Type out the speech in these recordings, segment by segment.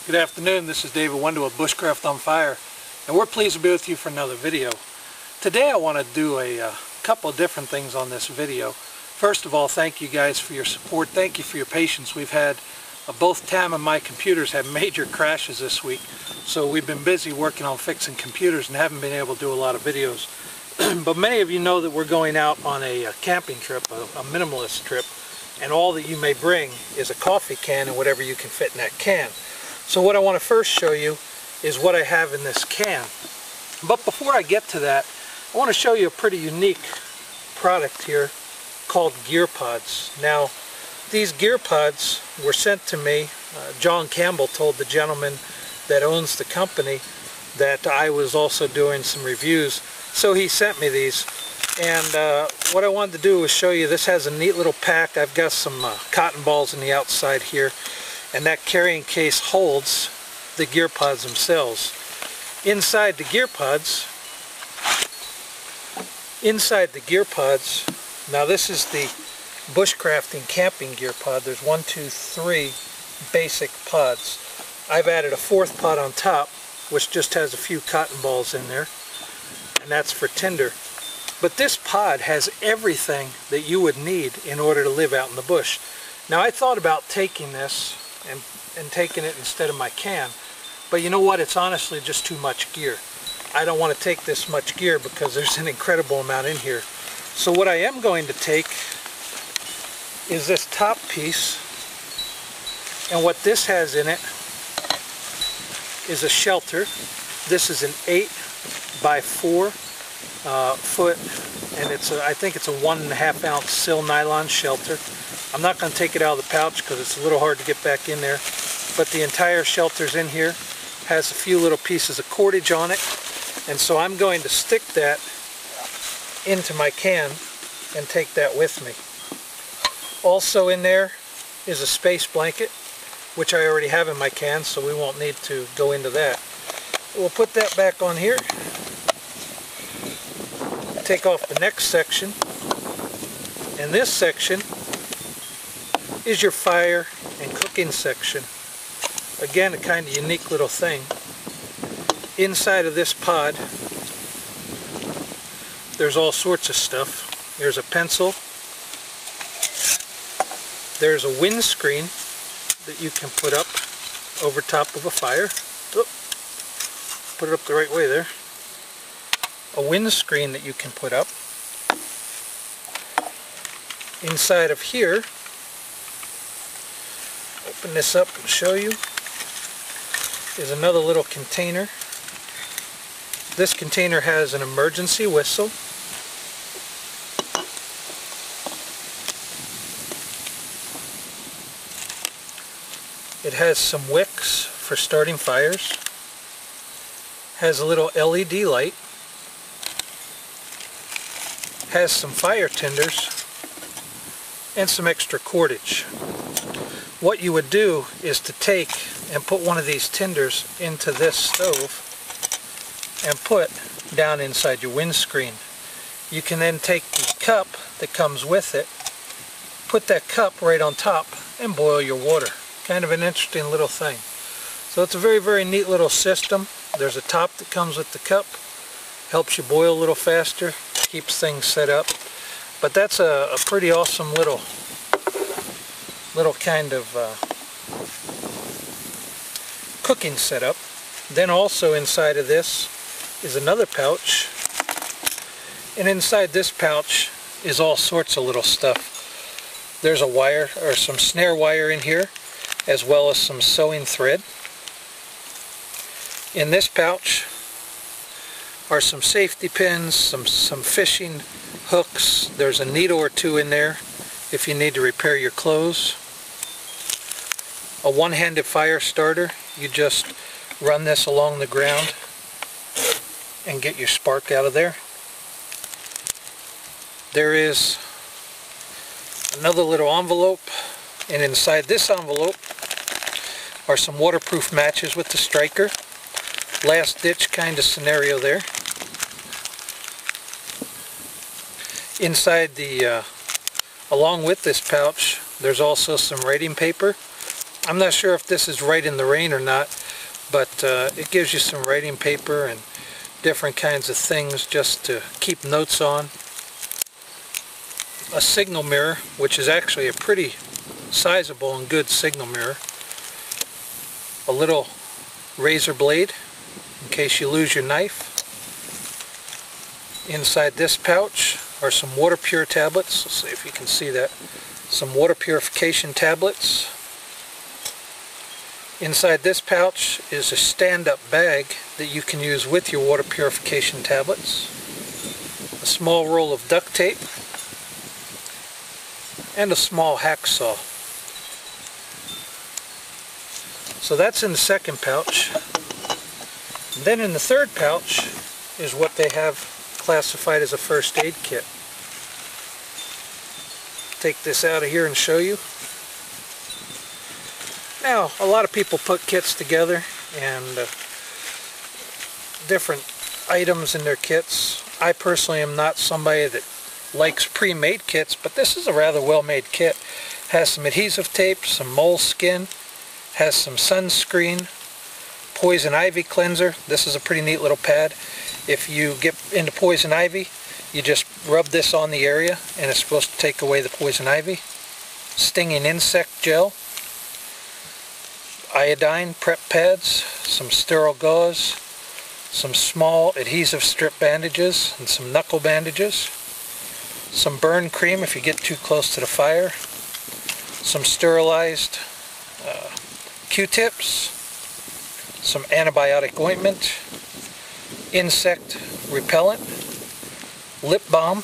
Good afternoon, this is David Wendell with Bushcraft on Fire, and we're pleased to be with you for another video. Today I want to do a couple of different things on this video. First of all, thank you guys for your support. Thank you for your patience. We've had both Tam and my computers have major crashes this week, so we've been busy working on fixing computers and haven't been able to do a lot of videos. But many of you know that we're going out on a camping trip, a minimalist trip, and all that you may bring is a coffee can and whatever you can fit in that can. So what I want to first show you is what I have in this can. But before I get to that, I want to show you a pretty unique product here called GearPods. Now, these GearPods were sent to me. John Campbell told the gentleman that owns the company that I was also doing some reviews, so he sent me these. And what I wanted to do was show you, this has a neat little pack. I've got some cotton balls on the outside here, and that carrying case holds the GearPods themselves. Inside the GearPods, now this is the bushcrafting camping GearPod. There's 1, 2, 3 basic pods. I've added a fourth pod on top, which just has a few cotton balls in there, and that's for tinder. But this pod has everything that you would need in order to live out in the bush. Now, I thought about taking this and taking it instead of my can, but you know what, it's honestly just too much gear. I don't want to take this much gear because there's an incredible amount in here. So what I am going to take is this top piece, and what this has in it is a shelter. This is an 8 by 4 foot, and I think it's a 1.5 ounce sil nylon shelter. I'm not going to take it out of the pouch because it's a little hard to get back in there, but the entire shelter's in here, has a few little pieces of cordage on it, and so I'm going to stick that into my can and take that with me. Also in there is a space blanket, which I already have in my can, so we won't need to go into that. We'll put that back on here, take off the next section, and this section is your fire and cooking section. Again, a kind of unique little thing. Inside of this pod, there's all sorts of stuff. There's a pencil. There's a windscreen that you can put up over top of a fire. Oh, put it up the right way there. A windscreen that you can put up. Inside of here, open this up and show you, is another little container. This container has an emergency whistle. It has some wicks for starting fires. Has a little LED light. Has some fire tinders and some extra cordage. What you would do is to take and put one of these tinders into this stove and put down inside your windscreen. You can then take the cup that comes with it, put that cup right on top, and boil your water. Kind of an interesting little thing. So it's a very, very neat little system. There's a top that comes with the cup, helps you boil a little faster, keeps things set up. But that's a pretty awesome little kind of cooking setup. Then also inside of this is another pouch, and inside this pouch is all sorts of little stuff. There's a wire, or some snare wire in here, as well as some sewing thread. In this pouch are some safety pins, some fishing hooks. There's a needle or two in there if you need to repair your clothes. A one-handed fire starter. You just run this along the ground and get your spark out of there. There is another little envelope, and inside this envelope are some waterproof matches with the striker. Last ditch kind of scenario there. Inside the, along with this pouch, there's also some writing paper I'm not sure if this is right in the rain or not, but it gives you some writing paper and different kinds of things just to keep notes on. A signal mirror, which is actually a pretty sizable and good signal mirror. A little razor blade in case you lose your knife. Inside this pouch are some water pure tablets. Let's see if you can see that. Some water purification tablets. Inside this pouch is a stand-up bag that you can use with your water purification tablets. A small roll of duct tape and a small hacksaw. So that's in the second pouch. And then in the third pouch is what they have classified as a first aid kit. Take this out of here and show you. Now, a lot of people put kits together and different items in their kits. I personally am not somebody that likes pre-made kits, but this is a rather well-made kit. Has some adhesive tape, some moleskin, has some sunscreen, poison ivy cleanser. This is a pretty neat little pad. If you get into poison ivy, you just rub this on the area and it's supposed to take away the poison ivy. Stinging insect gel, iodine prep pads, some sterile gauze, some small adhesive strip bandages and some knuckle bandages, some burn cream if you get too close to the fire, some sterilized Q-tips, some antibiotic ointment, insect repellent, lip balm,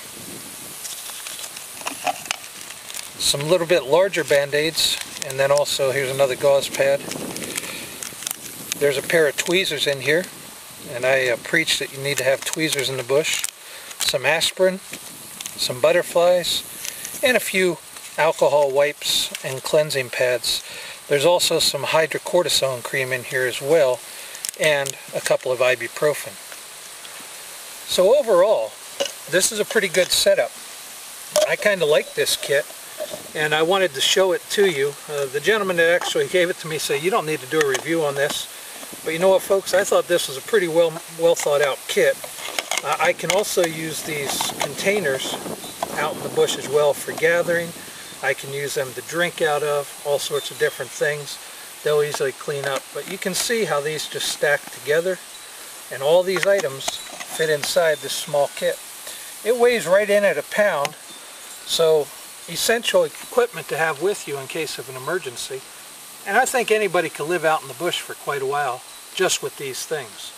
some little bit larger band-aids, and then also here's another gauze pad. There's a pair of tweezers in here, and I preach that you need to have tweezers in the bush, some aspirin, some butterflies, and a few alcohol wipes and cleansing pads. There's also some hydrocortisone cream in here as well, and a couple of ibuprofen. So overall, this is a pretty good setup. I kind of like this kit, and I wanted to show it to you. The gentleman that actually gave it to me said, you don't need to do a review on this. But you know what, folks, I thought this was a pretty well thought out kit. I can also use these containers out in the bush as well for gathering. I can use them to drink out of, all sorts of different things. They'll easily clean up. But you can see how these just stack together, and all these items fit inside this small kit. It weighs right in at a pound, so essential equipment to have with you in case of an emergency. And I think anybody could live out in the bush for quite a while just with these things.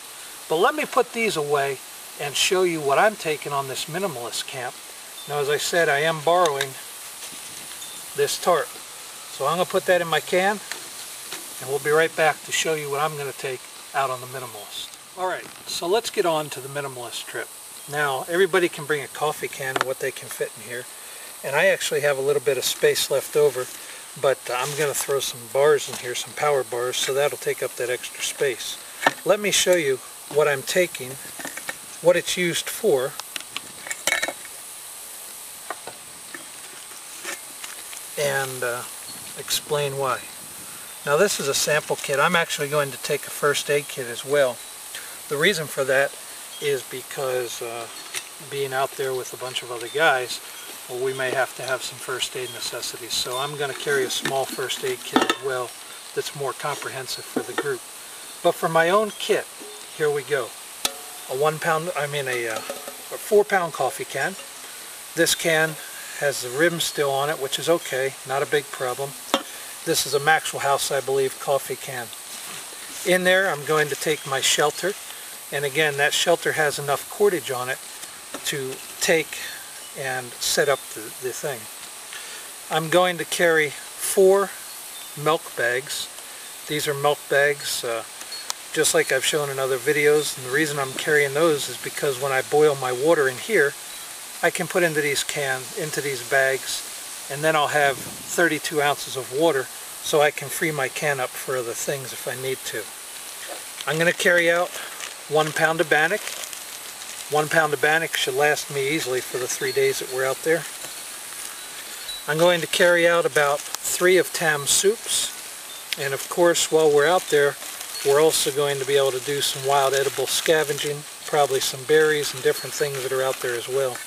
But let me put these away and show you what I'm taking on this minimalist camp. Now, as I said, I am borrowing this tarp. So I'm going to put that in my can, and we'll be right back to show you what I'm going to take out on the minimalist. Alright, so let's get on to the minimalist trip. Now, everybody can bring a coffee can and what they can fit in here. And I actually have a little bit of space left over, but I'm going to throw some bars in here, some power bars, so that'll take up that extra space. Let me show you what I'm taking, what it's used for, and explain why. Now, this is a sample kit. I'm actually going to take a first aid kit as well. The reason for that is because being out there with a bunch of other guys, well, we may have to have some first aid necessities. So I'm going to carry a small first aid kit as well that's more comprehensive for the group. But for my own kit, here we go. A 4-pound coffee can. This can has the rim still on it, which is okay, not a big problem. This is a Maxwell House, I believe, coffee can. In there, I'm going to take my shelter, and again, that shelter has enough cordage on it to take and set up the thing. I'm going to carry 4 milk bags. These are milk bags, just like I've shown in other videos, and the reason I'm carrying those is because when I boil my water in here, I can put into these bags, and then I'll have 32 ounces of water so I can free my can up for other things if I need to. I'm going to carry out 1 pound of bannock. 1 pound of bannock should last me easily for the 3 days that we're out there. I'm going to carry out about 3 of Tam's soups, And of course, while we're out there, we're also going to be able to do some wild edible scavenging, probably some berries and different things that are out there as well.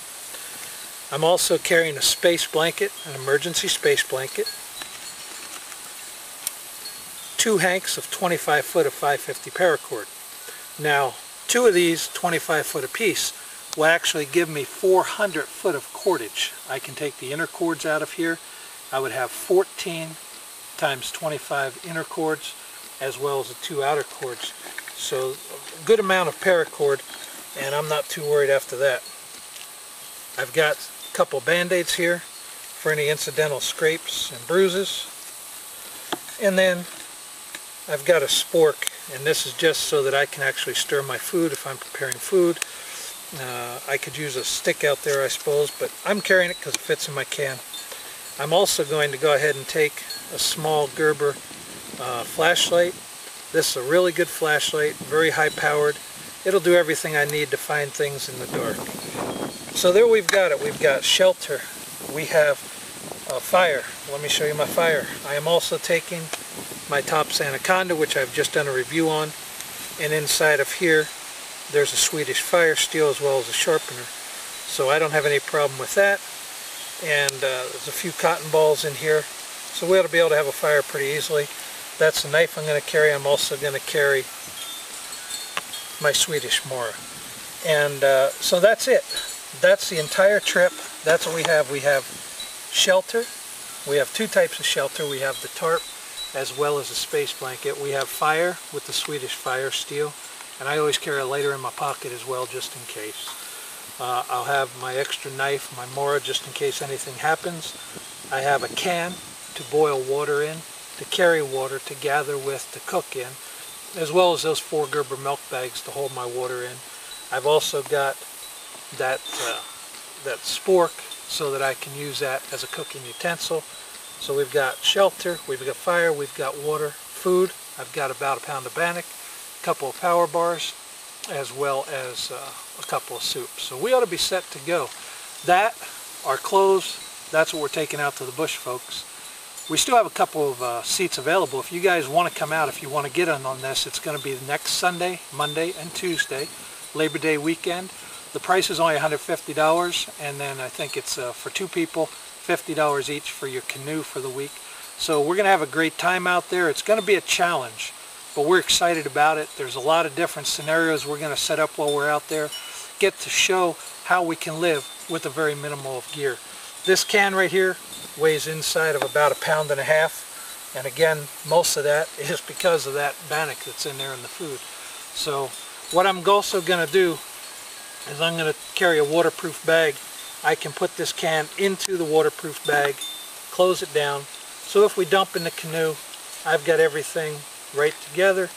I'm also carrying a space blanket, an emergency space blanket, 2 hanks of 25 foot of 550 paracord. Now, 2 of these 25 foot apiece will actually give me 400 foot of cordage. I can take the inner cords out of here. I would have 14 times 25 inner cords as well as the 2 outer cords. So a good amount of paracord, and I'm not too worried after that. I've got a couple band-aids here for any incidental scrapes and bruises. And then I've got a spork, and this is just so that I can actually stir my food if I'm preparing food. I could use a stick out there, I suppose, but I'm carrying it because it fits in my can. I'm also going to go ahead and take a small Gerber flashlight. This is a really good flashlight, very high powered. It'll do everything I need to find things in the dark. So there we've got it. We've got shelter. We have fire. Let me show you my fire. I am also taking my Tops Anaconda, which I've just done a review on, and inside of here there's a Swedish fire steel as well as a sharpener. So I don't have any problem with that. And there's a few cotton balls in here, so we ought to be able to have a fire pretty easily. That's the knife I'm going to carry. I'm also going to carry my Swedish Mora. And so that's it. That's the entire trip. That's what we have. We have shelter. We have 2 types of shelter. We have the tarp as well as a space blanket. We have fire with the Swedish fire steel. And I always carry a lighter in my pocket as well, just in case. I'll have my extra knife, my Mora, just in case anything happens. I have a can to boil water in, to carry water, to gather with, to cook in, as well as those 4 Gerber milk bags to hold my water in. I've also got that spork so that I can use that as a cooking utensil. So we've got shelter, we've got fire, we've got water, food. I've got about a pound of bannock, a couple of power bars, as well as a couple of soups. So we ought to be set to go. That, our clothes, that's what we're taking out to the bush, folks. We still have a couple of seats available. If you guys want to come out, if you want to get in on this, it's going to be next Sunday, Monday, and Tuesday, Labor Day weekend. The price is only $150, and then I think it's for 2 people, $50 each for your canoe for the week. So we're going to have a great time out there. It's going to be a challenge, but we're excited about it. There's a lot of different scenarios we're going to set up while we're out there. Get to show how we can live with a very minimal of gear. This can right here weighs inside of about 1.5 pounds, and again, most of that is because of that bannock that's in there in the food. So what I'm also going to do is I'm going to carry a waterproof bag. I can put this can into the waterproof bag, close it down, so if we dump in the canoe, I've got everything right together.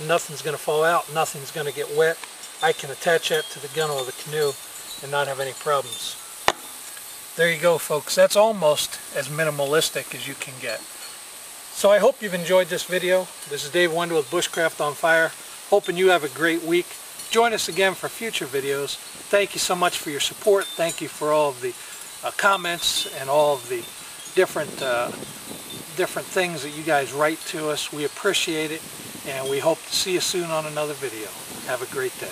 Nothing's going to fall out, nothing's going to get wet. I can attach that to the gunnel of the canoe and not have any problems. There you go, folks. That's almost as minimalistic as you can get. So I hope you've enjoyed this video. This is Dave Wendell with Bushcraft on Fire. Hoping you have a great week. Join us again for future videos. Thank you so much for your support. Thank you for all of the comments and all of the different things that you guys write to us. We appreciate it, and we hope to see you soon on another video. Have a great day.